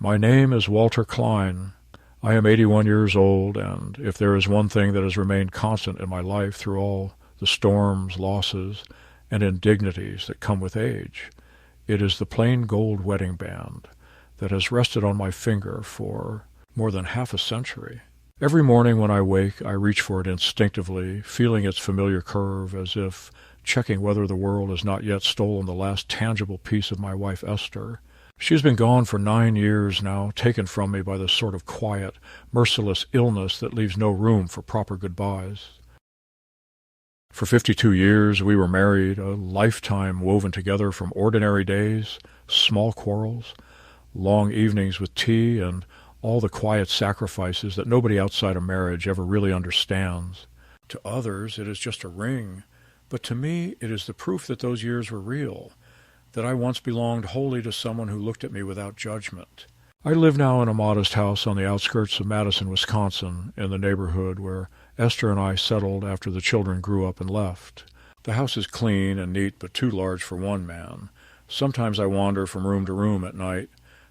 My name is Walter Klein. I am 81 years old, and if there is one thing that has remained constant in my life through all the storms, losses, and indignities that come with age, it is the plain gold wedding band that has rested on my finger for more than half a century. Every morning when I wake, I reach for it instinctively, feeling its familiar curve, as if checking whether the world has not yet stolen the last tangible piece of my wife Esther. She has been gone for 9 years now, taken from me by the sort of quiet, merciless illness that leaves no room for proper goodbyes. For 52 years we were married, a lifetime woven together from ordinary days, small quarrels, long evenings with tea, and all the quiet sacrifices that nobody outside of marriage ever really understands. To others it is just a ring, but to me it is the proof that those years were real, that I once belonged wholly to someone who looked at me without judgment. I live now in a modest house on the outskirts of Madison, Wisconsin, in the neighborhood where Esther and I settled after the children grew up and left. The house is clean and neat, but too large for one man. Sometimes I wander from room to room at night,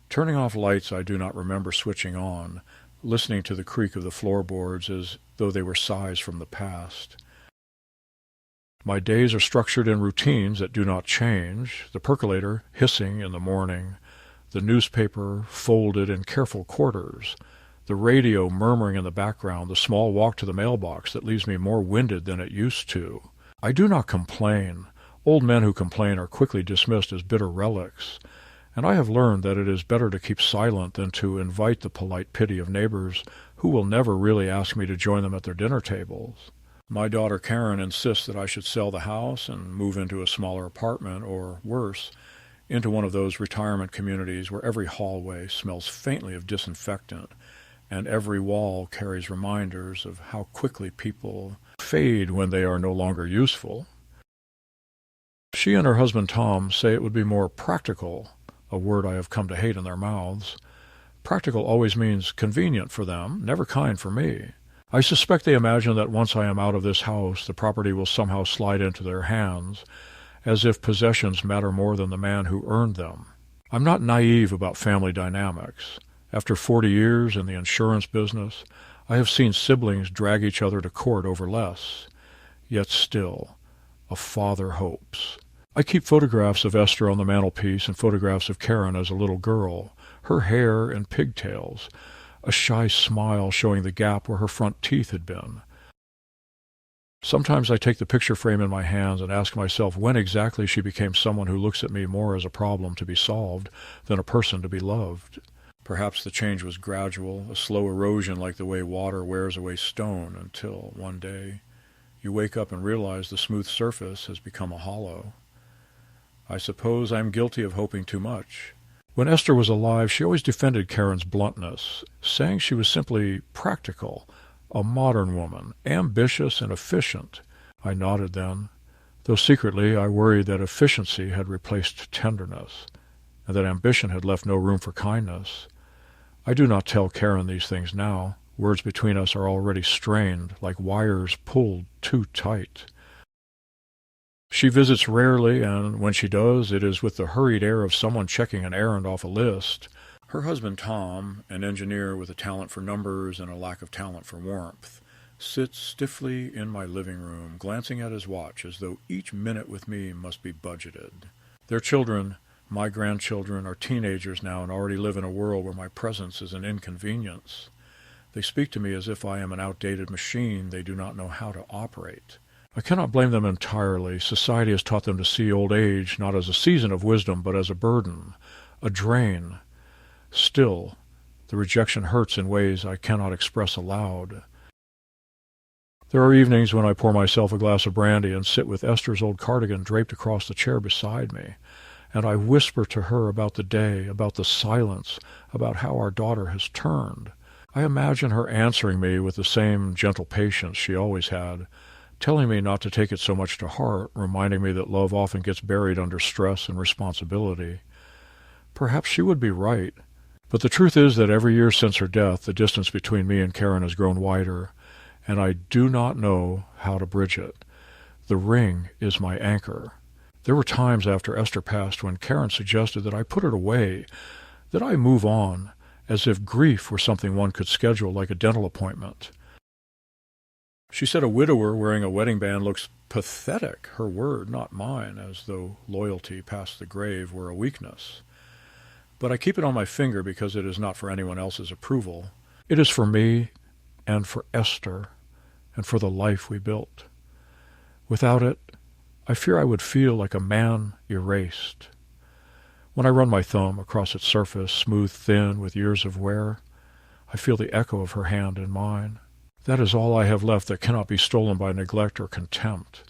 turning off lights I do not remember switching on, listening to the creak of the floorboards as though they were sighs from the past. My days are structured in routines that do not change, the percolator hissing in the morning, the newspaper folded in careful quarters, the radio murmuring in the background, the small walk to the mailbox that leaves me more winded than it used to. I do not complain. Old men who complain are quickly dismissed as bitter relics, and I have learned that it is better to keep silent than to invite the polite pity of neighbors who will never really ask me to join them at their dinner tables. My daughter Karen insists that I should sell the house and move into a smaller apartment, or worse, into one of those retirement communities where every hallway smells faintly of disinfectant and every wall carries reminders of how quickly people fade when they are no longer useful. She and her husband Tom say it would be more practical, a word I have come to hate in their mouths. Practical always means convenient for them, never kind for me. I suspect they imagine that once I am out of this house, the property will somehow slide into their hands, as if possessions matter more than the man who earned them. I'm not naive about family dynamics. After 40 years in the insurance business, I have seen siblings drag each other to court over less. Yet still, a father hopes. I keep photographs of Esther on the mantelpiece and photographs of Karen as a little girl, her hair in pigtails, a shy smile showing the gap where her front teeth had been. Sometimes I take the picture frame in my hands and ask myself when exactly she became someone who looks at me more as a problem to be solved than a person to be loved. Perhaps the change was gradual, a slow erosion like the way water wears away stone, until one day you wake up and realize the smooth surface has become a hollow. I suppose I am guilty of hoping too much. When Esther was alive, she always defended Karen's bluntness, saying she was simply practical, a modern woman, ambitious and efficient. I nodded then, though secretly I worried that efficiency had replaced tenderness, and that ambition had left no room for kindness. I do not tell Karen these things now. Words between us are already strained, like wires pulled too tight. She visits rarely, and when she does, it is with the hurried air of someone checking an errand off a list. Her husband Tom, an engineer with a talent for numbers and a lack of talent for warmth, sits stiffly in my living room, glancing at his watch as though each minute with me must be budgeted. Their children, my grandchildren, are teenagers now and already live in a world where my presence is an inconvenience. They speak to me as if I am an outdated machine they do not know how to operate. I cannot blame them entirely. Society has taught them to see old age not as a season of wisdom, but as a burden, a drain. Still, the rejection hurts in ways I cannot express aloud. There are evenings when I pour myself a glass of brandy and sit with Esther's old cardigan draped across the chair beside me, and I whisper to her about the day, about the silence, about how our daughter has turned. I imagine her answering me with the same gentle patience she always had, telling me not to take it so much to heart, reminding me that love often gets buried under stress and responsibility. Perhaps she would be right, but the truth is that every year since her death, the distance between me and Karen has grown wider, and I do not know how to bridge it. The ring is my anchor. There were times after Esther passed when Karen suggested that I put it away, that I move on, as if grief were something one could schedule like a dental appointment. She said a widower wearing a wedding band looks pathetic, her word, not mine, as though loyalty past the grave were a weakness. But I keep it on my finger because it is not for anyone else's approval. It is for me and for Esther and for the life we built. Without it, I fear I would feel like a man erased. When I run my thumb across its surface, smooth thin with years of wear, I feel the echo of her hand in mine. That is all I have left that cannot be stolen by neglect or contempt.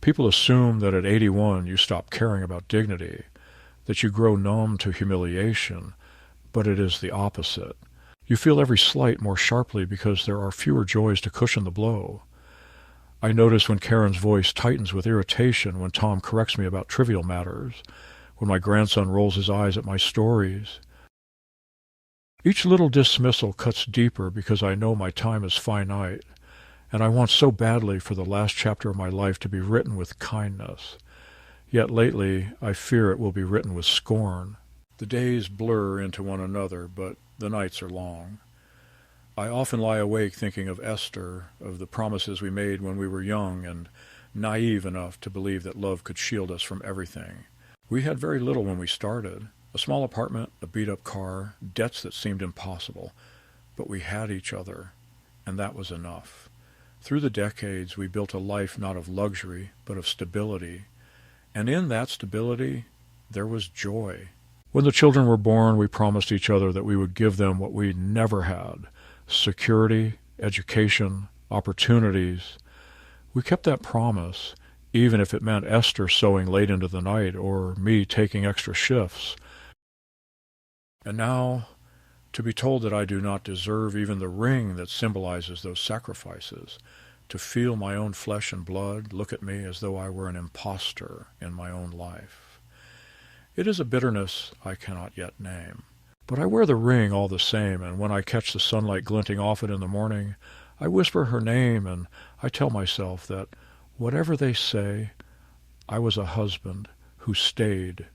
People assume that at 81 you stop caring about dignity, that you grow numb to humiliation, but it is the opposite. You feel every slight more sharply because there are fewer joys to cushion the blow. I notice when Karen's voice tightens with irritation when Tom corrects me about trivial matters, when my grandson rolls his eyes at my stories. Each little dismissal cuts deeper because I know my time is finite, and I want so badly for the last chapter of my life to be written with kindness. Yet lately I fear it will be written with scorn. The days blur into one another, but the nights are long. I often lie awake thinking of Esther, of the promises we made when we were young and naive enough to believe that love could shield us from everything. We had very little when we started. A small apartment, a beat-up car, debts that seemed impossible. But we had each other, and that was enough. Through the decades, we built a life not of luxury, but of stability. And in that stability, there was joy. When the children were born, we promised each other that we would give them what we never had: security, education, opportunities. We kept that promise, even if it meant Esther sewing late into the night or me taking extra shifts. And now, to be told that I do not deserve even the ring that symbolizes those sacrifices, to feel my own flesh and blood look at me as though I were an impostor in my own life. It is a bitterness I cannot yet name. But I wear the ring all the same, and when I catch the sunlight glinting off it in the morning, I whisper her name, and I tell myself that, whatever they say, I was a husband who stayed,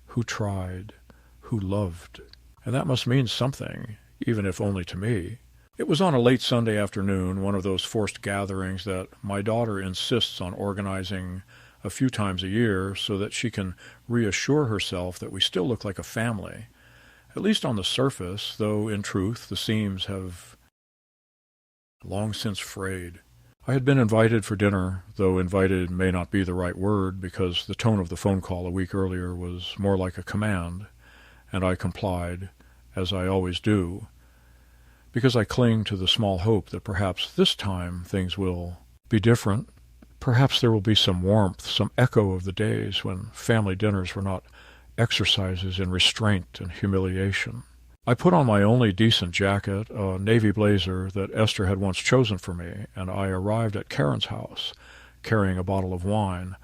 who tried, who loved. And that must mean something, even if only to me. It was on a late Sunday afternoon, one of those forced gatherings that my daughter insists on organizing a few times a year so that she can reassure herself that we still look like a family. At least on the surface, though in truth the seams have long since frayed. I had been invited for dinner, though invited may not be the right word because the tone of the phone call a week earlier was more like a command, and I complied, as I always do, because I cling to the small hope that perhaps this time things will be different. Perhaps there will be some warmth, some echo of the days when family dinners were not exercises in restraint and humiliation. I put on my only decent jacket, a navy blazer that Esther had once chosen for me, and I arrived at Karen's house, carrying a bottle of wine,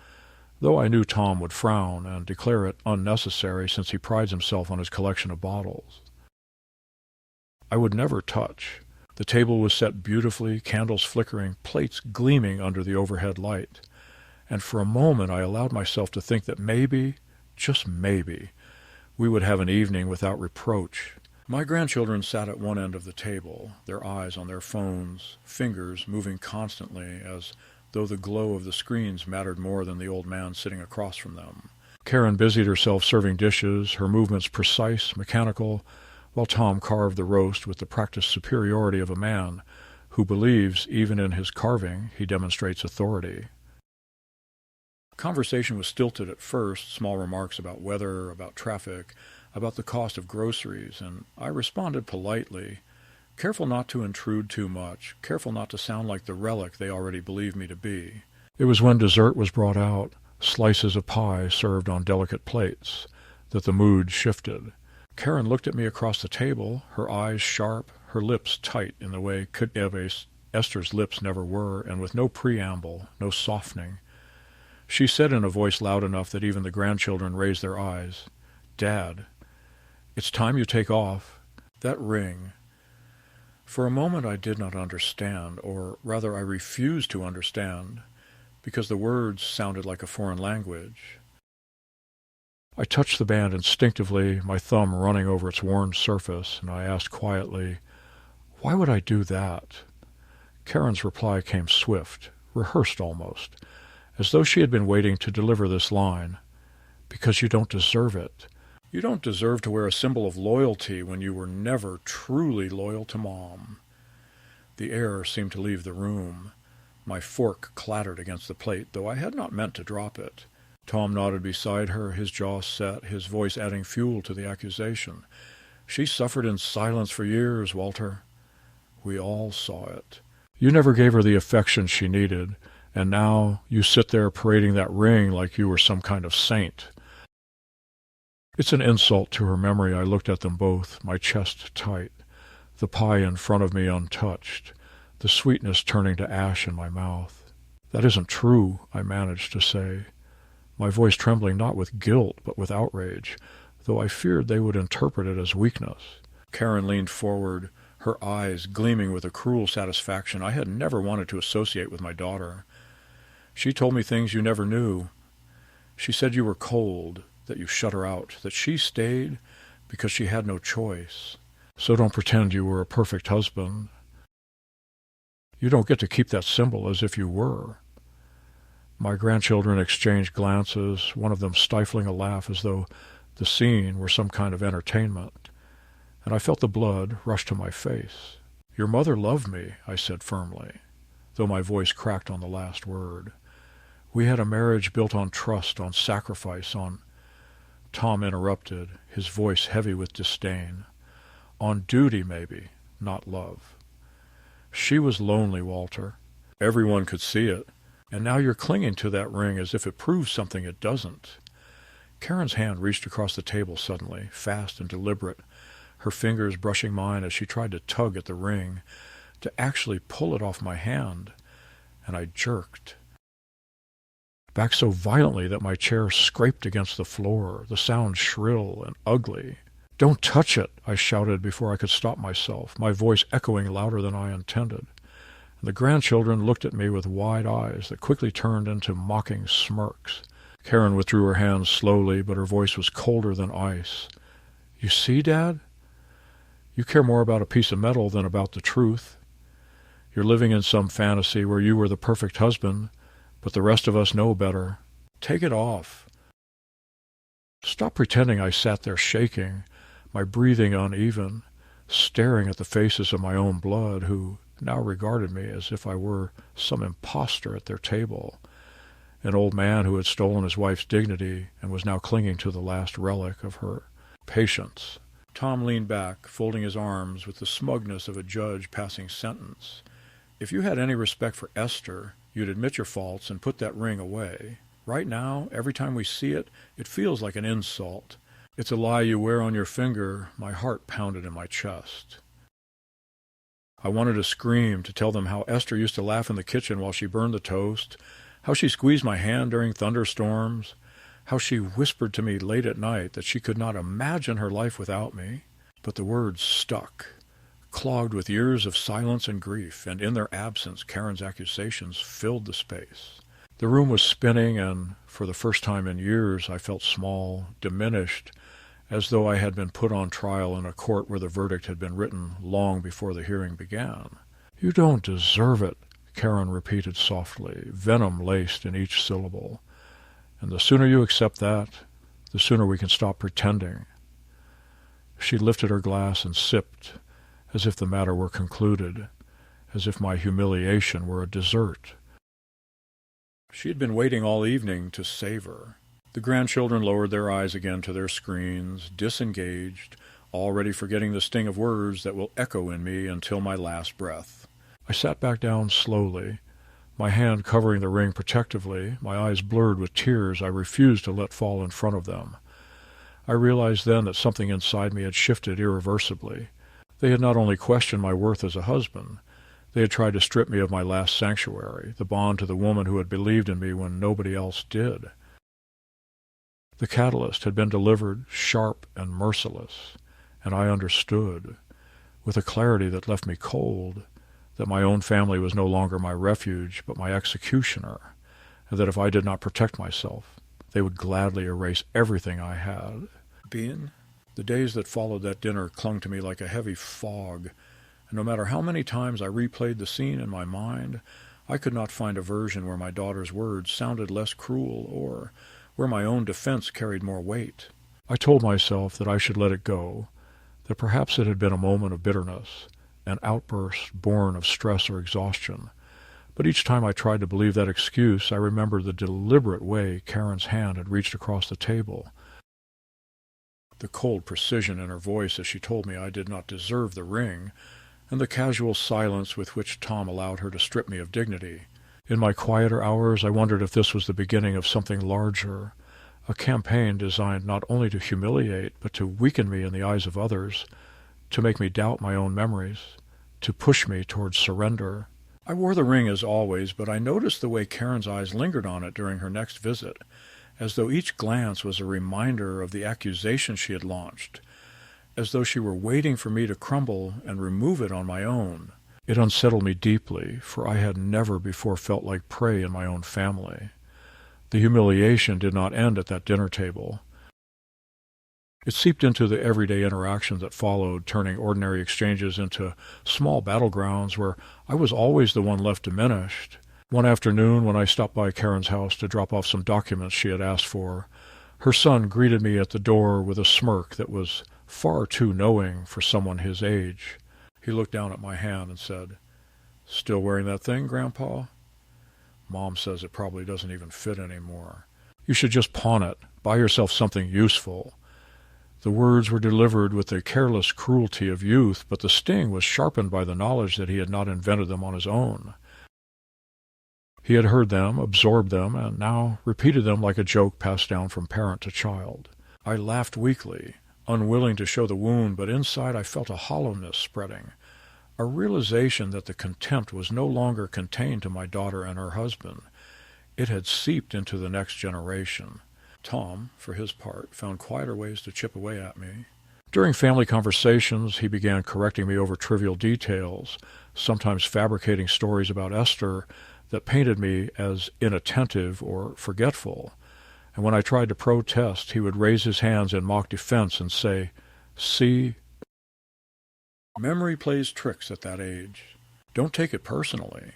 though I knew Tom would frown and declare it unnecessary since he prides himself on his collection of bottles. I would never touch. The table was set beautifully, candles flickering, plates gleaming under the overhead light, and for a moment I allowed myself to think that maybe, just maybe, we would have an evening without reproach. My grandchildren sat at one end of the table, their eyes on their phones, fingers moving constantly as though the glow of the screens mattered more than the old man sitting across from them. Karen busied herself serving dishes, her movements precise, mechanical, while Tom carved the roast with the practiced superiority of a man who believes even in his carving he demonstrates authority. Conversation was stilted at first, small remarks about weather, about traffic, about the cost of groceries, and I responded politely, careful not to intrude too much, careful not to sound like the relic they already believe me to be. It was when dessert was brought out, slices of pie served on delicate plates, that the mood shifted. Karen looked at me across the table, her eyes sharp, her lips tight in the way Esther's lips never were, and with no preamble, no softening. She said in a voice loud enough that even the grandchildren raised their eyes, "Dad, it's time you take off. That ring." For a moment I did not understand, or rather I refused to understand, because the words sounded like a foreign language. I touched the band instinctively, my thumb running over its worn surface, and I asked quietly, "Why would I do that?" Karen's reply came swift, rehearsed almost, as though she had been waiting to deliver this line. "Because you don't deserve it. You don't deserve to wear a symbol of loyalty when you were never truly loyal to Mom." The air seemed to leave the room. My fork clattered against the plate, though I had not meant to drop it. Tom nodded beside her, his jaw set, his voice adding fuel to the accusation. "She suffered in silence for years, Walter. We all saw it. You never gave her the affection she needed, and now you sit there parading that ring like you were some kind of saint." It's an insult to her memory. I looked at them both, my chest tight, the pie in front of me untouched, the sweetness turning to ash in my mouth. "That isn't true," I managed to say, my voice trembling not with guilt but with outrage, though I feared they would interpret it as weakness. Karen leaned forward, her eyes gleaming with a cruel satisfaction I had never wanted to associate with my daughter. "She told me things you never knew. She said you were cold, that you shut her out, that she stayed because she had no choice. So don't pretend you were a perfect husband. You don't get to keep that symbol as if you were." My grandchildren exchanged glances, one of them stifling a laugh as though the scene were some kind of entertainment, and I felt the blood rush to my face. "Your mother loved me," I said firmly, though my voice cracked on the last word. "We had a marriage built on trust, on sacrifice, on—" Tom interrupted, his voice heavy with disdain. "On duty, maybe, not love. She was lonely, Walter. Everyone could see it. And now you're clinging to that ring as if it proves something it doesn't." Karen's hand reached across the table suddenly, fast and deliberate, her fingers brushing mine as she tried to tug at the ring, to actually pull it off my hand, and I jerked back so violently that my chair scraped against the floor, the sound shrill and ugly. "Don't touch it," I shouted before I could stop myself, my voice echoing louder than I intended. The grandchildren looked at me with wide eyes that quickly turned into mocking smirks. Karen withdrew her hands slowly, but her voice was colder than ice. "You see, Dad? You care more about a piece of metal than about the truth. You're living in some fantasy where you were the perfect husband, but the rest of us know better. Take it off." Stop pretending. I sat there shaking, my breathing uneven, staring at the faces of my own blood, who now regarded me as if I were some impostor at their table, an old man who had stolen his wife's dignity and was now clinging to the last relic of her patience. Tom leaned back, folding his arms with the smugness of a judge passing sentence. "If you had any respect for Esther, you'd admit your faults and put that ring away. Right now, every time we see it, it feels like an insult. It's a lie you wear on your finger." My heart pounded in my chest. I wanted to scream, to tell them how Esther used to laugh in the kitchen while she burned the toast, how she squeezed my hand during thunderstorms, how she whispered to me late at night that she could not imagine her life without me. But the words stuck, clogged with years of silence and grief, and in their absence Karen's accusations filled the space. The room was spinning, and for the first time in years I felt small, diminished, as though I had been put on trial in a court where the verdict had been written long before the hearing began. "You don't deserve it," Karen repeated softly, venom laced in each syllable. "And the sooner you accept that, the sooner we can stop pretending." She lifted her glass and sipped, as if the matter were concluded, as if my humiliation were a dessert. She had been waiting all evening to savor. The grandchildren lowered their eyes again to their screens, disengaged, already forgetting the sting of words that will echo in me until my last breath. I sat back down slowly, my hand covering the ring protectively, my eyes blurred with tears I refused to let fall in front of them. I realized then that something inside me had shifted irreversibly. They had not only questioned my worth as a husband, they had tried to strip me of my last sanctuary, the bond to the woman who had believed in me when nobody else did. The catalyst had been delivered, sharp and merciless, and I understood, with a clarity that left me cold, that my own family was no longer my refuge but my executioner, and that if I did not protect myself, They would gladly erase everything I had been. The days that followed that dinner clung to me like a heavy fog, and no matter how many times I replayed the scene in my mind, I could not find a version where my daughter's words sounded less cruel or where my own defense carried more weight. I told myself that I should let it go, that perhaps it had been a moment of bitterness, an outburst born of stress or exhaustion. But each time I tried to believe that excuse, I remembered the deliberate way Karen's hand had reached across the table, the cold precision in her voice as she told me I did not deserve the ring, and the casual silence with which Tom allowed her to strip me of dignity. In my quieter hours, I wondered if this was the beginning of something larger, a campaign designed not only to humiliate, but to weaken me in the eyes of others, to make me doubt my own memories, to push me towards surrender. I wore the ring as always, but I noticed the way Karen's eyes lingered on it during her next visit, as though each glance was a reminder of the accusation she had launched, as though she were waiting for me to crumble and remove it on my own. It unsettled me deeply, for I had never before felt like prey in my own family. The humiliation did not end at that dinner table. It seeped into the everyday interactions that followed, turning ordinary exchanges into small battlegrounds where I was always the one left diminished. One afternoon, when I stopped by Karen's house to drop off some documents she had asked for, her son greeted me at the door with a smirk that was far too knowing for someone his age. He looked down at my hand and said, "Still wearing that thing, Grandpa? Mom says it probably doesn't even fit anymore. You should just pawn it, buy yourself something useful." The words were delivered with the careless cruelty of youth, but the sting was sharpened by the knowledge that he had not invented them on his own. He had heard them, absorbed them, and now repeated them like a joke passed down from parent to child. I laughed weakly, unwilling to show the wound, but inside I felt a hollowness spreading, a realization that the contempt was no longer contained to my daughter and her husband. It had seeped into the next generation. Tom, for his part, found quieter ways to chip away at me. During family conversations, he began correcting me over trivial details, sometimes fabricating stories about Esther that painted me as inattentive or forgetful. And when I tried to protest, he would raise his hands in mock defense and say, "See, memory plays tricks at that age. Don't take it personally."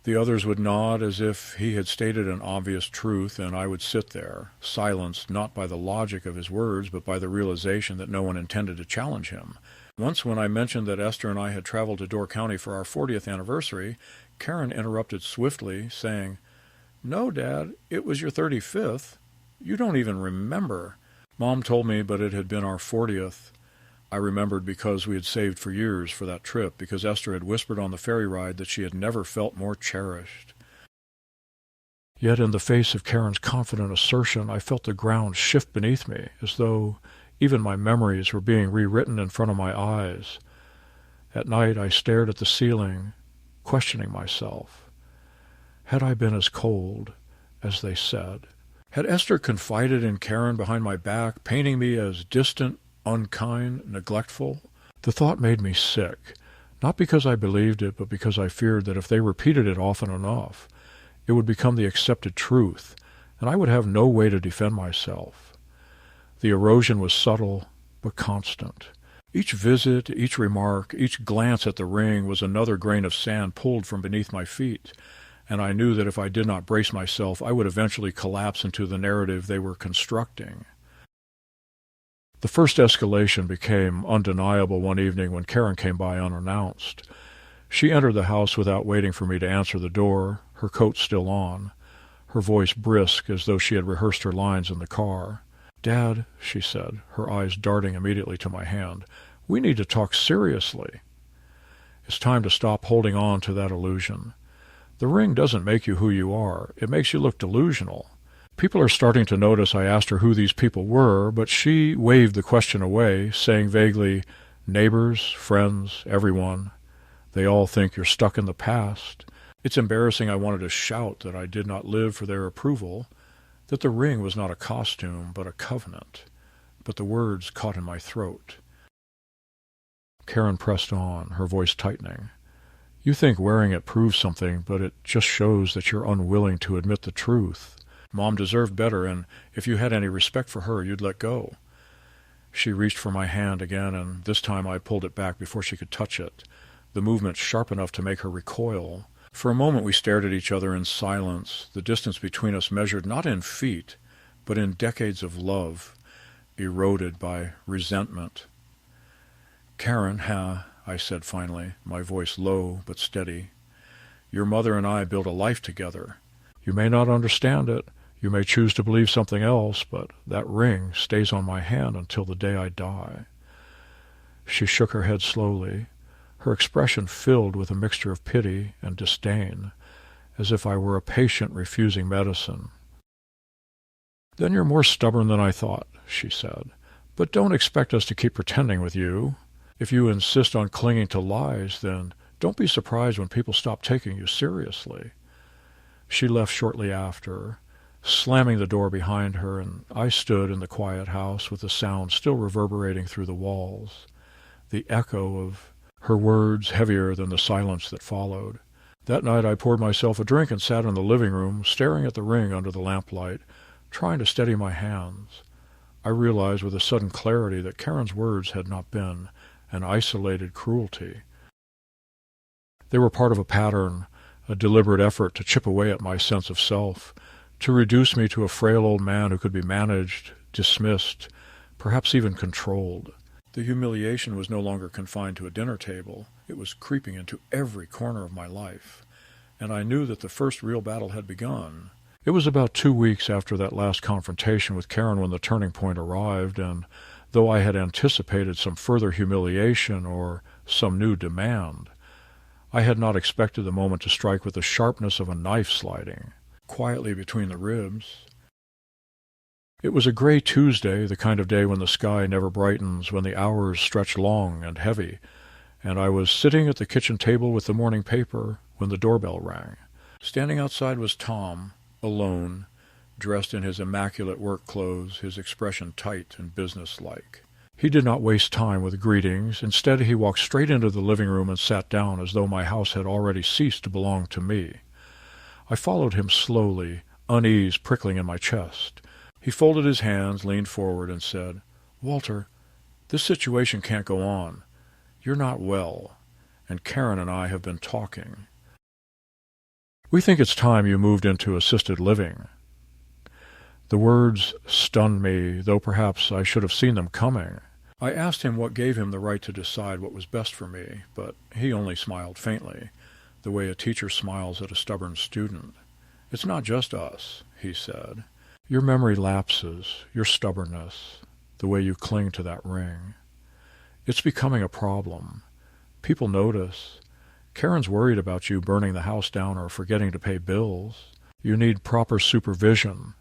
The others would nod as if he had stated an obvious truth, and I would sit there, silenced not by the logic of his words, but by the realization that no one intended to challenge him. Once, when I mentioned that Esther and I had traveled to Door County for our 40th anniversary, Karen interrupted swiftly, saying, "No, Dad, it was your 35th. You don't even remember." Mom told me, but it had been our 40th. I remembered because we had saved for years for that trip, because Esther had whispered on the ferry ride that she had never felt more cherished. Yet in the face of Karen's confident assertion, I felt the ground shift beneath me, as though even my memories were being rewritten in front of my eyes. At night I stared at the ceiling, questioning myself. Had I been as cold as they said? Had Esther confided in Karen behind my back, painting me as distant, unkind, neglectful? The thought made me sick, not because I believed it, but because I feared that if they repeated it often enough, it would become the accepted truth, and I would have no way to defend myself. The erosion was subtle, but constant. Each visit, each remark, each glance at the ring was another grain of sand pulled from beneath my feet, and I knew that if I did not brace myself, I would eventually collapse into the narrative they were constructing. The first escalation became undeniable one evening when Karen came by unannounced. She entered the house without waiting for me to answer the door, her coat still on, her voice brisk as though she had rehearsed her lines in the car. "Dad," she said, her eyes darting immediately to my hand, "we need to talk seriously." It's time to stop holding on to that illusion. The ring doesn't make you who you are. It makes you look delusional. People are starting to notice I asked her who these people were, but she waved the question away, saying vaguely, "Neighbors, friends, everyone. They all think you're stuck in the past." It's embarrassing. I wanted to shout that I did not live for their approval, that the ring was not a costume, but a covenant. But the words caught in my throat. Karen pressed on, her voice tightening. "You think wearing it proves something, but it just shows that you're unwilling to admit the truth. Mom deserved better, and if you had any respect for her, you'd let go. She reached for my hand again, and this time I pulled it back before she could touch it, the movement sharp enough to make her recoil. For a moment we stared at each other in silence, the distance between us measured not in feet, but in decades of love, eroded by resentment. "Karen, I said finally, my voice low but steady. "Your mother and I built a life together. You may not understand it, you may choose to believe something else, but that ring stays on my hand until the day I die." She shook her head slowly, her expression filled with a mixture of pity and disdain, as if I were a patient refusing medicine. "Then you're more stubborn than I thought," she said. "But don't expect us to keep pretending with you. If you insist on clinging to lies, then don't be surprised when people stop taking you seriously." She left shortly after, slamming the door behind her, and I stood in the quiet house with the sound still reverberating through the walls, the echo of her words heavier than the silence that followed. That night I poured myself a drink and sat in the living room, staring at the ring under the lamplight, trying to steady my hands. I realized with a sudden clarity that Karen's words had not been an isolated cruelty. They were part of a pattern, a deliberate effort to chip away at my sense of self, to reduce me to a frail old man who could be managed, dismissed, perhaps even controlled. The humiliation was no longer confined to a dinner table. It was creeping into every corner of my life, and I knew that the first real battle had begun. It was about 2 weeks after that last confrontation with Karen when the turning point arrived, and though I had anticipated some further humiliation or some new demand, I had not expected the moment to strike with the sharpness of a knife sliding quietly between the ribs. It was a gray Tuesday, the kind of day when the sky never brightens, when the hours stretch long and heavy, and I was sitting at the kitchen table with the morning paper when the doorbell rang. Standing outside was Tom, alone, dressed in his immaculate work clothes, his expression tight and businesslike. He did not waste time with greetings. Instead, he walked straight into the living room and sat down as though my house had already ceased to belong to me. I followed him slowly, unease prickling in my chest. He folded his hands, leaned forward, and said, "Walter, this situation can't go on. You're not well, and Karen and I have been talking. We think it's time you moved into assisted living." The words stunned me, though perhaps I should have seen them coming. I asked him what gave him the right to decide what was best for me, but he only smiled faintly, the way a teacher smiles at a stubborn student. "It's not just us," he said. "Your memory lapses, your stubbornness, the way you cling to that ring. It's becoming a problem. People notice. Karen's worried about you burning the house down or forgetting to pay bills. You need proper supervision."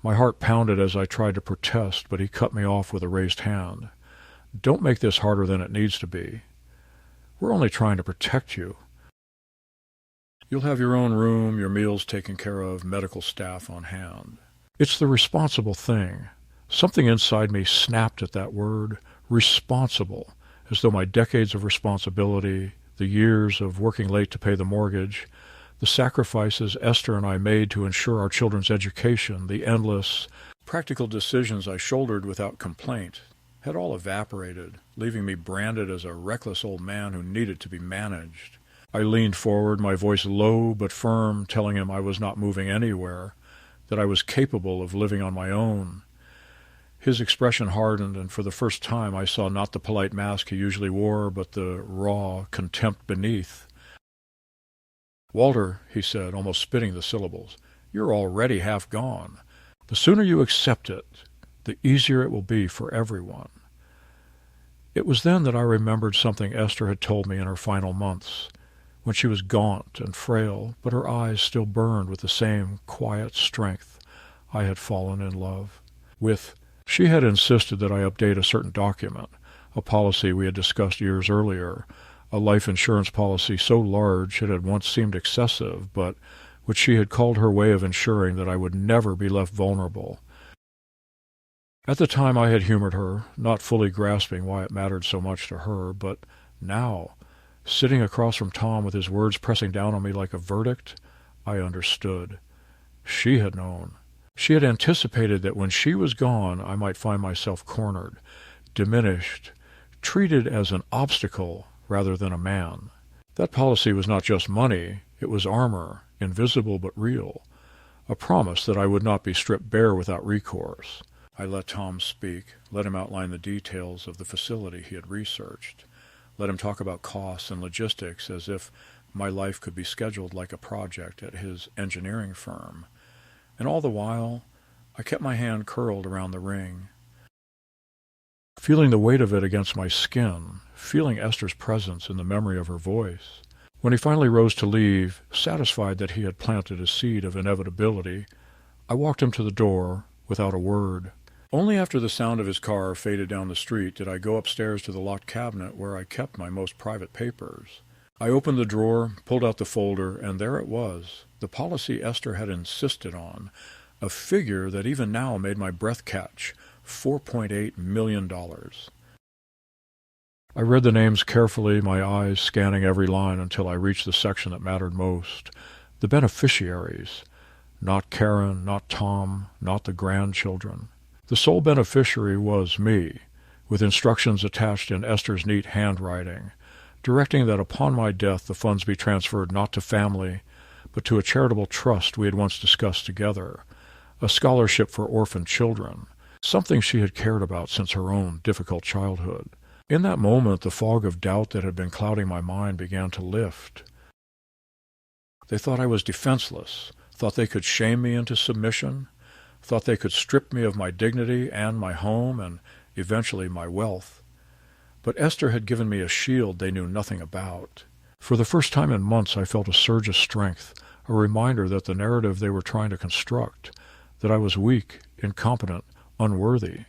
My heart pounded as I tried to protest, but he cut me off with a raised hand. "Don't make this harder than it needs to be. We're only trying to protect you. You'll have your own room, your meals taken care of, medical staff on hand." It's the responsible thing. Something inside me snapped at that word, responsible, as though my decades of responsibility, the years of working late to pay the mortgage, the sacrifices Esther and I made to ensure our children's education, the endless, practical decisions I shouldered without complaint, had all evaporated, leaving me branded as a reckless old man who needed to be managed. I leaned forward, my voice low but firm, telling him I was not moving anywhere, that I was capable of living on my own. His expression hardened, and for the first time I saw not the polite mask he usually wore, but the raw contempt beneath. "Walter," he said, almost spitting the syllables, "you're already half gone. The sooner you accept it, the easier it will be for everyone." It was then that I remembered something Esther had told me in her final months, when she was gaunt and frail, but her eyes still burned with the same quiet strength I had fallen in love with. She had insisted that I update a certain document, a policy we had discussed years earlier, a life insurance policy so large it had once seemed excessive, but which she had called her way of ensuring that I would never be left vulnerable. At the time I had humored her, not fully grasping why it mattered so much to her, but now, sitting across from Tom with his words pressing down on me like a verdict, I understood. She had known. She had anticipated that when she was gone, I might find myself cornered, diminished, treated as an obstacle rather than a man. That policy was not just money, it was armor, invisible but real, a promise that I would not be stripped bare without recourse. I let Tom speak, let him outline the details of the facility he had researched, let him talk about costs and logistics as if my life could be scheduled like a project at his engineering firm. And all the while, I kept my hand curled around the ring, feeling the weight of it against my skin, feeling Esther's presence in the memory of her voice. When he finally rose to leave, satisfied that he had planted a seed of inevitability, I walked him to the door without a word. Only after the sound of his car faded down the street did I go upstairs to the locked cabinet where I kept my most private papers. I opened the drawer, pulled out the folder, and there it was, the policy Esther had insisted on, a figure that even now made my breath catch, $4.8 million. I read the names carefully, my eyes scanning every line until I reached the section that mattered most, the beneficiaries. Not Karen, not Tom, not the grandchildren. The sole beneficiary was me, with instructions attached in Esther's neat handwriting, directing that upon my death the funds be transferred not to family, but to a charitable trust we had once discussed together, a scholarship for orphan children, something she had cared about since her own difficult childhood. In that moment, the fog of doubt that had been clouding my mind began to lift. They thought I was defenseless, thought they could shame me into submission, thought they could strip me of my dignity and my home and eventually my wealth. But Esther had given me a shield they knew nothing about. For the first time in months I felt a surge of strength, a reminder that the narrative they were trying to construct, that I was weak, incompetent, unworthy,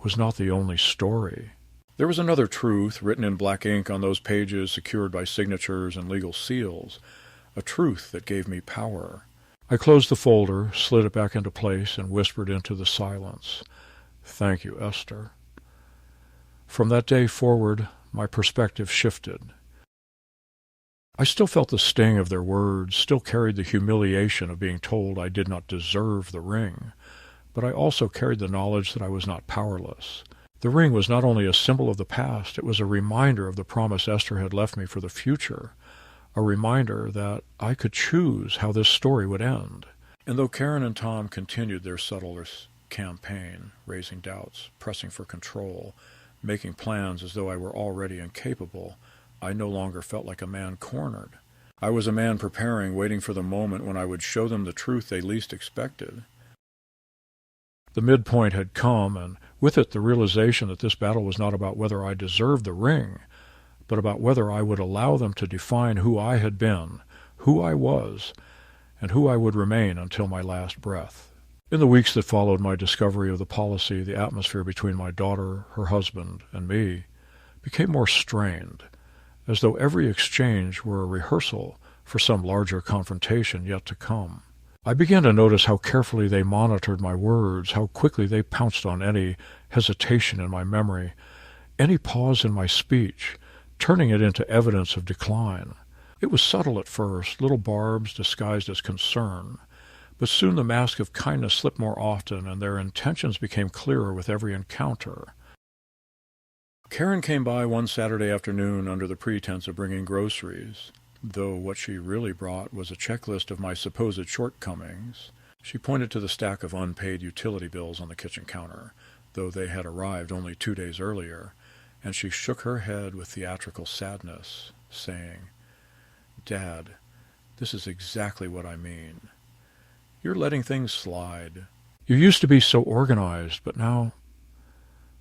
was not the only story. There was another truth written in black ink on those pages secured by signatures and legal seals, a truth that gave me power. I closed the folder, slid it back into place, and whispered into the silence, "Thank you, Esther." From that day forward, my perspective shifted. I still felt the sting of their words, still carried the humiliation of being told I did not deserve the ring, but I also carried the knowledge that I was not powerless. The ring was not only a symbol of the past, it was a reminder of the promise Esther had left me for the future, a reminder that I could choose how this story would end. And though Karen and Tom continued their subtlest campaign, raising doubts, pressing for control, making plans as though I were already incapable, I no longer felt like a man cornered. I was a man preparing, waiting for the moment when I would show them the truth they least expected. The midpoint had come, and with it the realization that this battle was not about whether I deserved the ring, but about whether I would allow them to define who I had been, who I was, and who I would remain until my last breath. In the weeks that followed my discovery of the policy, the atmosphere between my daughter, her husband, and me became more strained, as though every exchange were a rehearsal for some larger confrontation yet to come. I began to notice how carefully they monitored my words, how quickly they pounced on any hesitation in my memory, any pause in my speech, turning it into evidence of decline. It was subtle at first, little barbs disguised as concern, but soon the mask of kindness slipped more often, and their intentions became clearer with every encounter. Karen came by one Saturday afternoon under the pretense of bringing groceries, though what she really brought was a checklist of my supposed shortcomings. She pointed to the stack of unpaid utility bills on the kitchen counter, though they had arrived only 2 days earlier, and she shook her head with theatrical sadness, saying, "Dad, this is exactly what I mean. You're letting things slide. You used to be so organized, but now—"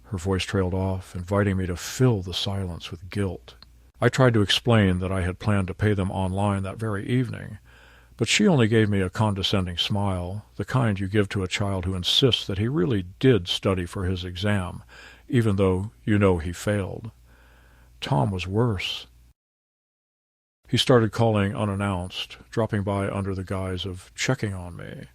Her voice trailed off, inviting me to fill the silence with guilt. I tried to explain that I had planned to pay them online that very evening, but she only gave me a condescending smile, the kind you give to a child who insists that he really did study for his exam, even though you know he failed. Tom was worse. He started calling unannounced, dropping by under the guise of checking on me,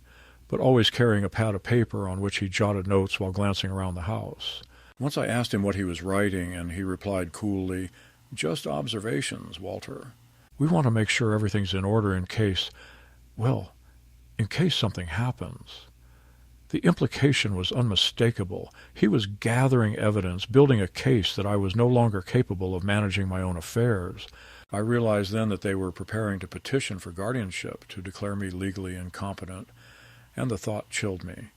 but always carrying a pad of paper on which he jotted notes while glancing around the house. Once I asked him what he was writing, and he replied coolly, "Just observations, Walter. We want to make sure everything's in order in case, well, in case something happens. The implication was unmistakable. He was gathering evidence, building a case that I was no longer capable of managing my own affairs. I realized then that they were preparing to petition for guardianship to declare me legally incompetent, and the thought chilled me.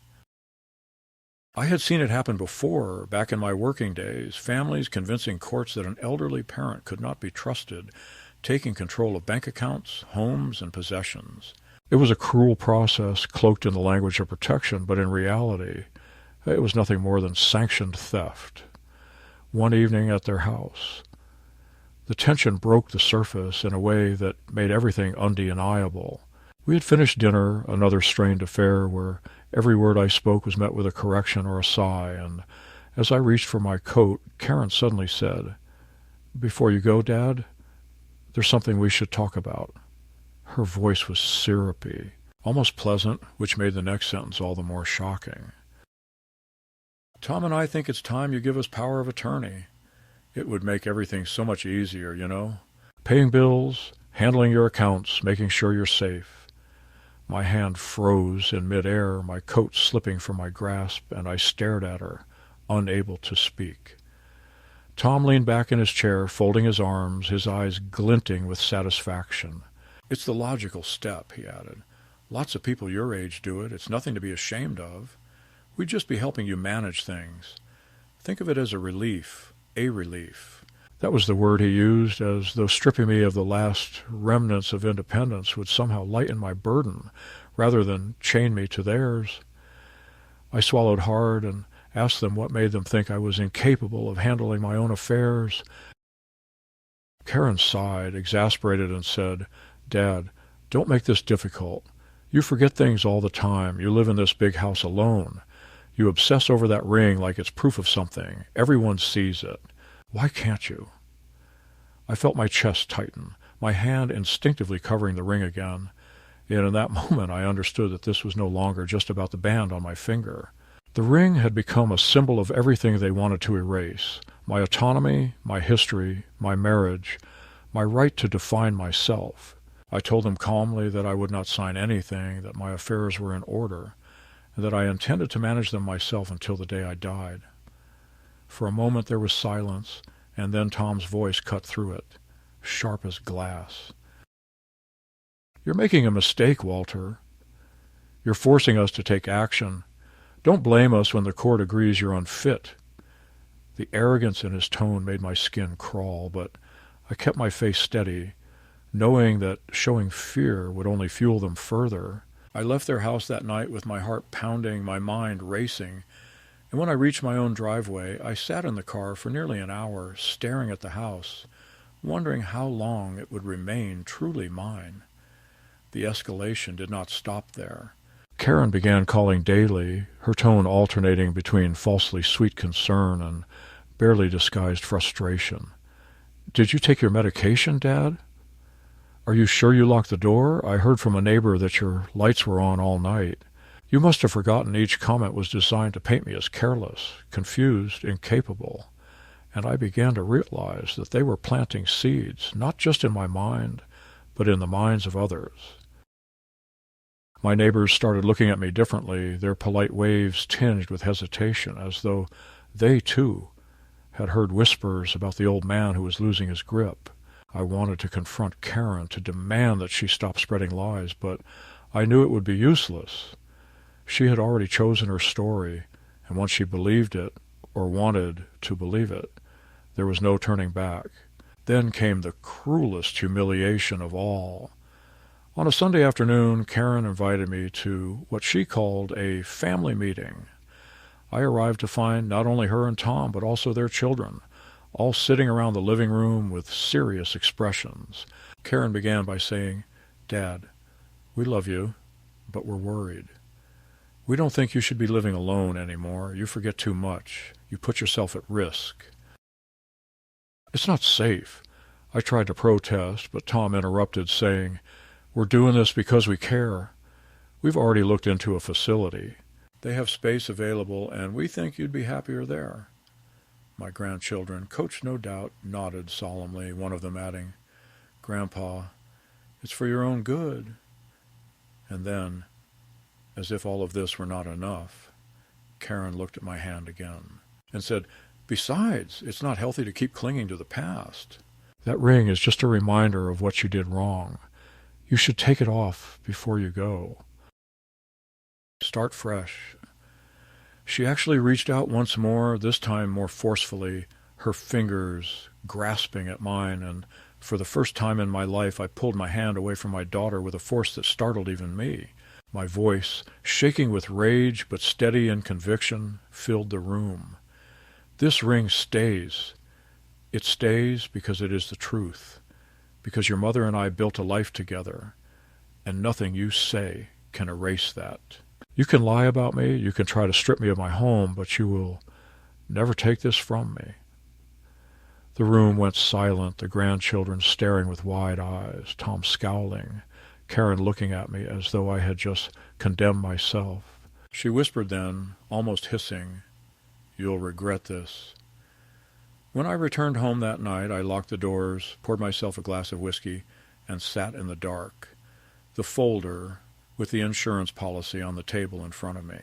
I had seen it happen before, back in my working days, families convincing courts that an elderly parent could not be trusted, taking control of bank accounts, homes, and possessions. It was a cruel process cloaked in the language of protection, but in reality, it was nothing more than sanctioned theft. One evening at their house, the tension broke the surface in a way that made everything undeniable. We had finished dinner, another strained affair where every word I spoke was met with a correction or a sigh, and as I reached for my coat, Karen suddenly said, "Before you go, Dad, there's something we should talk about." Her voice was syrupy, almost pleasant, which made the next sentence all the more shocking. "Tom and I think it's time you give us power of attorney. It would make everything so much easier, you know. Paying bills, handling your accounts, making sure you're safe." My hand froze in midair, my coat slipping from my grasp, and I stared at her, unable to speak. Tom leaned back in his chair, folding his arms, his eyes glinting with satisfaction. "It's the logical step," he added. "Lots of people your age do it. It's nothing to be ashamed of. We'd just be helping you manage things. Think of it as a relief, a relief." That was the word he used, as though stripping me of the last remnants of independence would somehow lighten my burden, rather than chain me to theirs. I swallowed hard and asked them what made them think I was incapable of handling my own affairs. Karen sighed, exasperated, and said, "Dad, don't make this difficult. You forget things all the time. You live in this big house alone. You obsess over that ring like it's proof of something. Everyone sees it. Why can't you?" I felt my chest tighten, my hand instinctively covering the ring again, and in that moment I understood that this was no longer just about the band on my finger. The ring had become a symbol of everything they wanted to erase: my autonomy, my history, my marriage, my right to define myself. I told them calmly that I would not sign anything, that my affairs were in order, and that I intended to manage them myself until the day I died. For a moment there was silence, and then Tom's voice cut through it, sharp as glass. "You're making a mistake, Walter. You're forcing us to take action. Don't blame us when the court agrees you're unfit." The arrogance in his tone made my skin crawl, but I kept my face steady, knowing that showing fear would only fuel them further. I left their house that night with my heart pounding, my mind racing, and when I reached my own driveway, I sat in the car for nearly an hour, staring at the house, wondering how long it would remain truly mine. The escalation did not stop there. Karen began calling daily, her tone alternating between falsely sweet concern and barely disguised frustration. "Did you take your medication, Dad? Are you sure you locked the door? I heard from a neighbor that your lights were on all night. You must have forgotten each comment was designed to paint me as careless, confused, incapable." And I began to realize that they were planting seeds, not just in my mind, but in the minds of others. My neighbors started looking at me differently, their polite waves tinged with hesitation, as though they, too, had heard whispers about the old man who was losing his grip. I wanted to confront Karen, to demand that she stop spreading lies, but I knew it would be useless. She had already chosen her story, and once she believed it, or wanted to believe it, there was no turning back. Then came the cruelest humiliation of all. On a Sunday afternoon, Karen invited me to what she called a family meeting. I arrived to find not only her and Tom, but also their children, all sitting around the living room with serious expressions. Karen began by saying, "Dad, we love you, but we're worried. We don't think you should be living alone anymore. You forget too much. You put yourself at risk." "It's not safe." I tried to protest, but Tom interrupted, saying, "We're doing this because we care. We've already looked into a facility. They have space available, and we think you'd be happier there." My grandchildren, coached no doubt, nodded solemnly, one of them adding, "Grandpa, it's for your own good." And then, As if all of this were not enough, Karen looked at my hand again and said, "Besides, it's not healthy to keep clinging to the past. That ring is just a reminder of what you did wrong. You should take it off before you go. Start fresh." She actually reached out once more, this time more forcefully, her fingers grasping at mine, and for the first time in my life I pulled my hand away from my daughter with a force that startled even me. My voice, shaking with rage but steady in conviction, filled the room. "This ring stays. It stays because it is the truth, because your mother and I built a life together, and nothing you say can erase that. You can lie about me, you can try to strip me of my home, but you will never take this from me." The room went silent, the grandchildren staring with wide eyes, Tom scowling, Karen looking at me as though I had just condemned myself. She whispered then, almost hissing, "You'll regret this." When I returned home that night, I locked the doors, poured myself a glass of whiskey, and sat in the dark, the folder with the insurance policy on the table in front of me.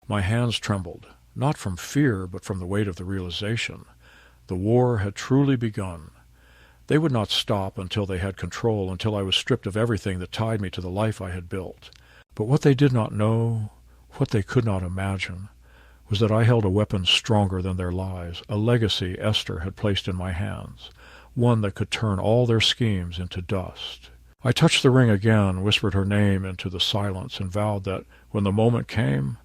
My hands trembled, not from fear, but from the weight of the realization. The war had truly begun. They would not stop until they had control, until I was stripped of everything that tied me to the life I had built. But what they did not know, what they could not imagine, was that I held a weapon stronger than their lies, a legacy Esther had placed in my hands, one that could turn all their schemes into dust. I touched the ring again, whispered her name into the silence, and vowed that when the moment came,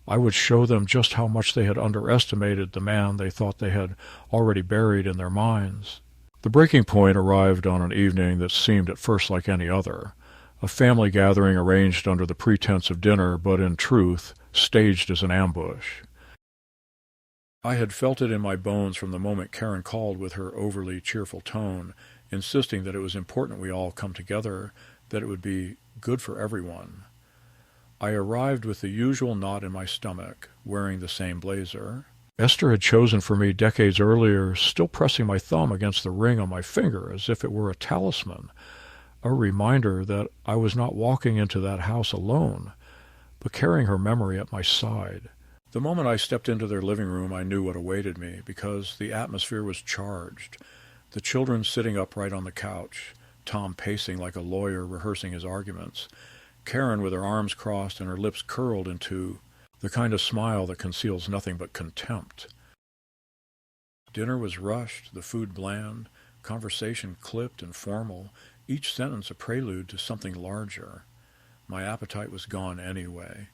I would show them just how much they had underestimated the man they thought they had already buried in their minds. The breaking point arrived on an evening that seemed at first like any other, a family gathering arranged under the pretense of dinner, but in truth staged as an ambush. I had felt it in my bones from the moment Karen called with her overly cheerful tone, insisting that it was important we all come together, that it would be good for everyone. I arrived with the usual knot in my stomach, wearing the same blazer. Esther had chosen for me decades earlier, still pressing my thumb against the ring on my finger as if it were a talisman, a reminder that I was not walking into that house alone, but carrying her memory at my side. The moment I stepped into their living room, I knew what awaited me, because the atmosphere was charged. The children sitting upright on the couch, Tom pacing like a lawyer rehearsing his arguments, Karen with her arms crossed and her lips curled into the kind of smile that conceals nothing but contempt. Dinner was rushed, the food bland, conversation clipped and formal, each sentence a prelude to something larger. My appetite was gone anyway,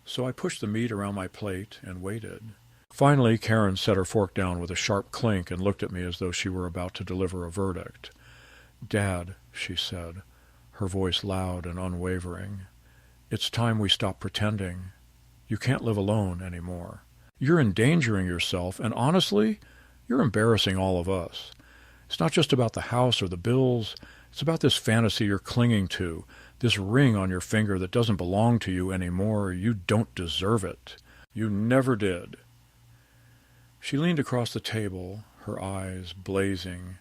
so I pushed the meat around my plate and waited. Finally, Karen set her fork down with a sharp clink and looked at me as though she were about to deliver a verdict. "Dad," she said, her voice loud and unwavering, "it's time we stop pretending. You can't live alone anymore. You're endangering yourself, and honestly, you're embarrassing all of us. It's not just about the house or the bills. It's about this fantasy you're clinging to, this ring on your finger that doesn't belong to you anymore. You don't deserve it. You never did." She leaned across the table, her eyes blazing,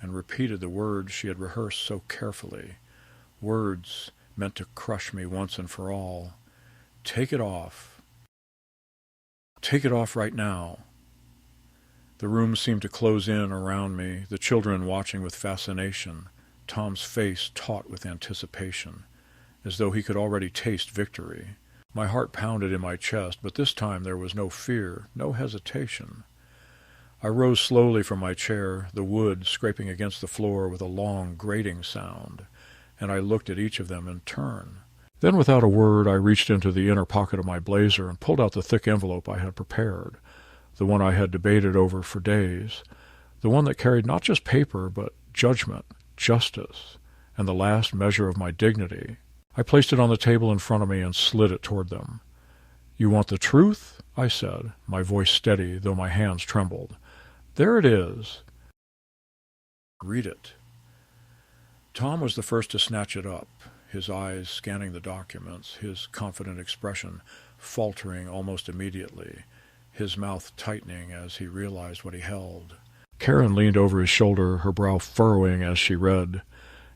and repeated the words she had rehearsed so carefully, words meant to crush me once and for all. "Take it off. Take it off right now." The room seemed to close in around me, the children watching with fascination, Tom's face taut with anticipation, as though he could already taste victory. My heart pounded in my chest, but this time there was no fear, no hesitation. I rose slowly from my chair, the wood scraping against the floor with a long, grating sound, and I looked at each of them in turn. Then, without a word, I reached into the inner pocket of my blazer and pulled out the thick envelope I had prepared, the one I had debated over for days, the one that carried not just paper, but judgment, justice, and the last measure of my dignity. I placed it on the table in front of me and slid it toward them. "You want the truth?" I said, my voice steady, though my hands trembled. "There it is. Read it." Tom was the first to snatch it up, his eyes scanning the documents, his confident expression faltering almost immediately, his mouth tightening as he realized what he held. Karen leaned over his shoulder, her brow furrowing as she read,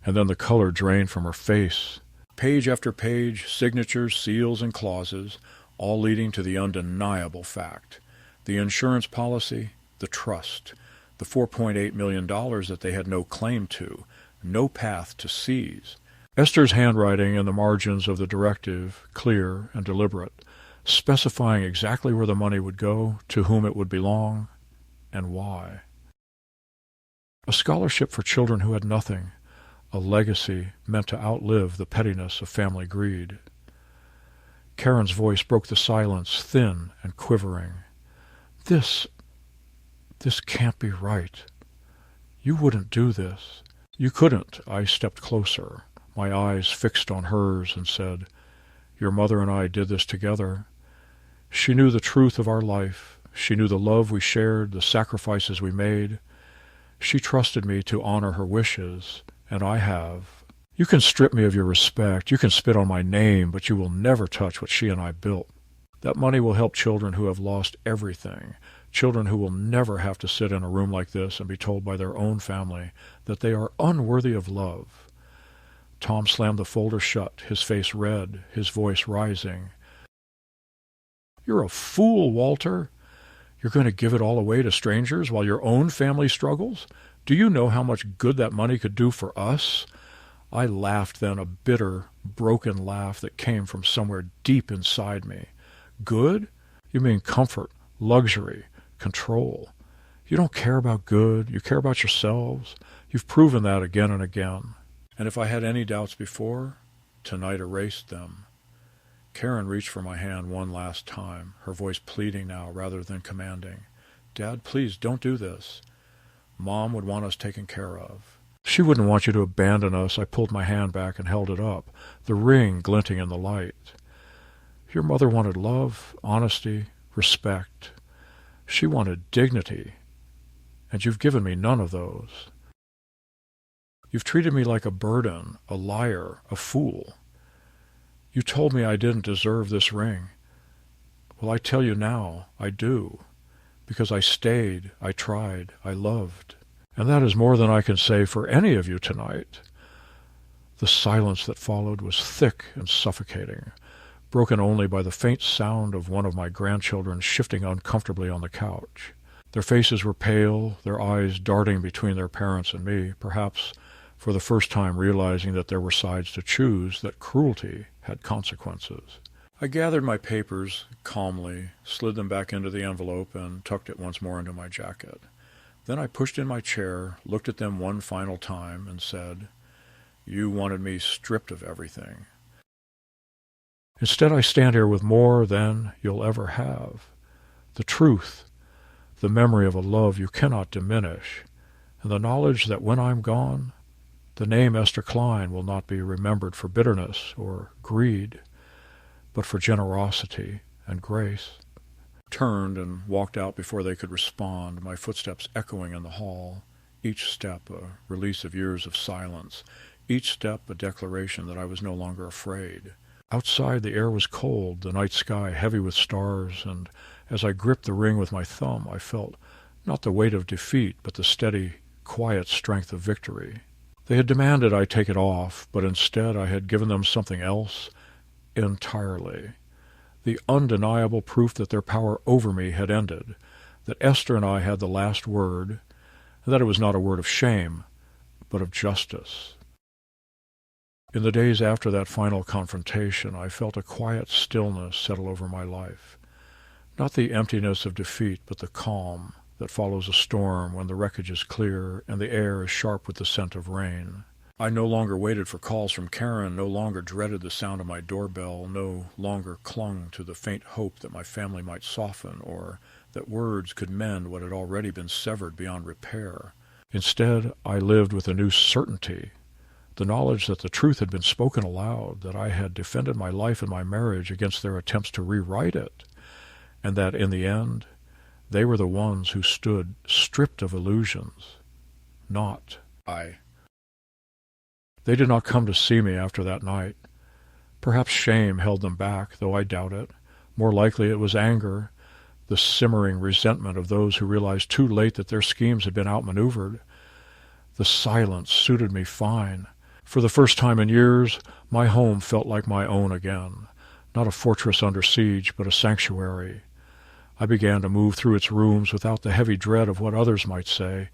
and then the color drained from her face. Page after page, signatures, seals, and clauses, all leading to the undeniable fact. The insurance policy, the trust, the $4.8 million that they had no claim to, no path to seize. Esther's handwriting in the margins of the directive, clear and deliberate, specifying exactly where the money would go, to whom it would belong, and why. A scholarship for children who had nothing, a legacy meant to outlive the pettiness of family greed. Karen's voice broke the silence, thin and quivering. This can't be right. You wouldn't do this. You couldn't. I stepped closer, my eyes fixed on hers, and said, Your mother and I did this together. She knew the truth of our life. She knew the love we shared, the sacrifices we made. She trusted me to honor her wishes, and I have. You can strip me of your respect, you can spit on my name, but you will never touch what she and I built. That money will help children who have lost everything, children who will never have to sit in a room like this and be told by their own family that they are unworthy of love. Tom slammed the folder shut, his face red, his voice rising. You're a fool, Walter. You're going to give it all away to strangers while your own family struggles? Do you know how much good that money could do for us? I laughed then, a bitter, broken laugh that came from somewhere deep inside me. Good? You mean comfort, luxury, control. You don't care about good. You care about yourselves. You've proven that again and again. And if I had any doubts before, tonight erased them. Karen reached for my hand one last time, her voice pleading now rather than commanding. Dad, please don't do this. Mom would want us taken care of. She wouldn't want you to abandon us. I pulled my hand back and held it up, the ring glinting in the light. Your mother wanted love, honesty, respect. She wanted dignity, and you've given me none of those. You've treated me like a burden, a liar, a fool. You told me I didn't deserve this ring. Well, I tell you now, I do, because I stayed, I tried, I loved. And that is more than I can say for any of you tonight. The silence that followed was thick and suffocating, broken only by the faint sound of one of my grandchildren shifting uncomfortably on the couch. Their faces were pale, their eyes darting between their parents and me, perhaps for the first time realizing that there were sides to choose, that cruelty had consequences. I gathered my papers calmly, slid them back into the envelope, and tucked it once more into my jacket. Then I pushed in my chair, looked at them one final time, and said, You wanted me stripped of everything. Instead, I stand here with more than you'll ever have. The truth, the memory of a love you cannot diminish, and the knowledge that when I'm gone, the name Esther Klein will not be remembered for bitterness or greed, but for generosity and grace. Turned and walked out before they could respond, my footsteps echoing in the hall, each step a release of years of silence, each step a declaration that I was no longer afraid. Outside the air was cold, the night sky heavy with stars, and as I gripped the ring with my thumb, I felt not the weight of defeat, but the steady, quiet strength of victory. They had demanded I take it off, but instead I had given them something else entirely. The undeniable proof that their power over me had ended, that Esther and I had the last word, and that it was not a word of shame, but of justice. In the days after that final confrontation, I felt a quiet stillness settle over my life. Not the emptiness of defeat, but the calm that follows a storm when the wreckage is clear and the air is sharp with the scent of rain. I no longer waited for calls from Karen, no longer dreaded the sound of my doorbell, no longer clung to the faint hope that my family might soften or that words could mend what had already been severed beyond repair. Instead, I lived with a new certainty, the knowledge that the truth had been spoken aloud, that I had defended my life and my marriage against their attempts to rewrite it, and that in the end, they were the ones who stood stripped of illusions, not I. They did not come to see me after that night. Perhaps shame held them back, though I doubt it. More likely it was anger, the simmering resentment of those who realized too late that their schemes had been outmaneuvered. The silence suited me fine, For the first time in years, my home felt like my own again, not a fortress under siege, but a sanctuary. I began to move through its rooms without the heavy dread of what others might say,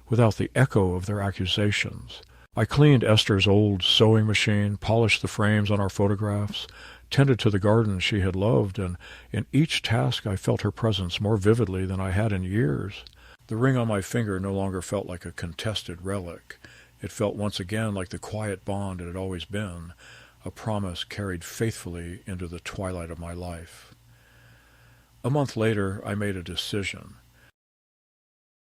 without the echo of their accusations. I cleaned Esther's old sewing machine, polished the frames on our photographs, tended to the garden she had loved, and in each task I felt her presence more vividly than I had in years. The ring on my finger no longer felt like a contested relic. It felt once again like the quiet bond it had always been, a promise carried faithfully into the twilight of my life. A month later, I made a decision.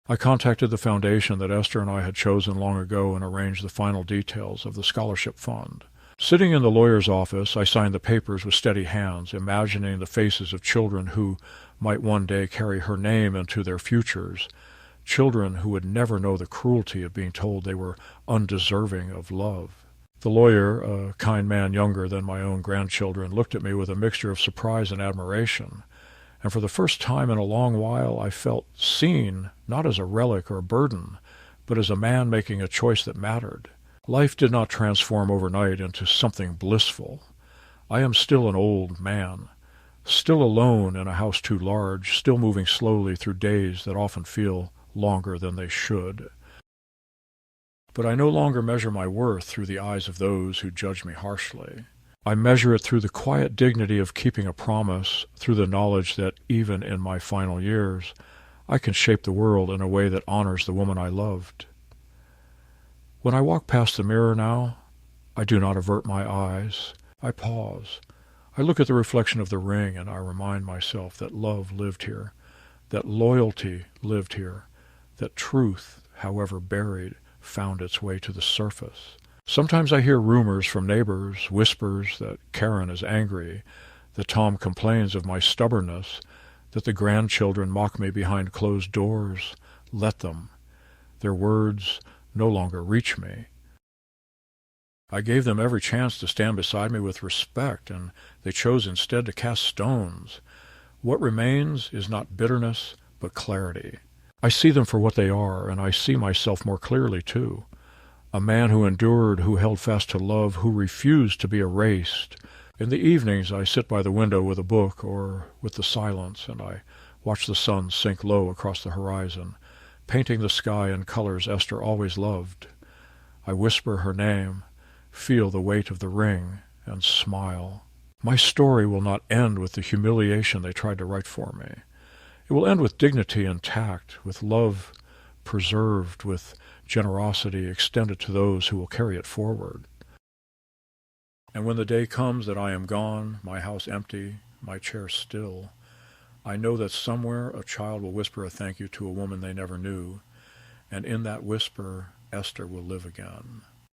I contacted the foundation that Esther and I had chosen long ago and arranged the final details of the scholarship fund. Sitting in the lawyer's office, I signed the papers with steady hands, imagining the faces of children who might one day carry her name into their futures, children who would never know the cruelty of being told they were undeserving of love. The lawyer, a kind man younger than my own grandchildren, looked at me with a mixture of surprise and admiration, and for the first time in a long while I felt seen, not as a relic or a burden, but as a man making a choice that mattered. Life did not transform overnight into something blissful. I am still an old man, still alone in a house too large, still moving slowly through days that often feel longer than they should. But I no longer measure my worth through the eyes of those who judge me harshly. I measure it through the quiet dignity of keeping a promise, through the knowledge that even in my final years, I can shape the world in a way that honors the woman I loved. When I walk past the mirror now, I do not avert my eyes. I pause. I look at the reflection of the ring, and I remind myself that love lived here, that loyalty lived here, that truth, however buried, found its way to the surface. Sometimes I hear rumors from neighbors, whispers that Karen is angry, that Tom complains of my stubbornness, that the grandchildren mock me behind closed doors. Let them. Their words no longer reach me. I gave them every chance to stand beside me with respect, and they chose instead to cast stones. What remains is not bitterness, but clarity. I see them for what they are, and I see myself more clearly, too. A man who endured, who held fast to love, who refused to be erased. In the evenings I sit by the window with a book or with the silence, and I watch the sun sink low across the horizon, painting the sky in colors Esther always loved. I whisper her name, feel the weight of the ring, and smile. My story will not end with the humiliation they tried to write for me. It will end with dignity and tact, with love preserved, with generosity extended to those who will carry it forward. And when the day comes that I am gone, my house empty, my chair still, I know that somewhere a child will whisper a thank you to a woman they never knew, and in that whisper Esther will live again.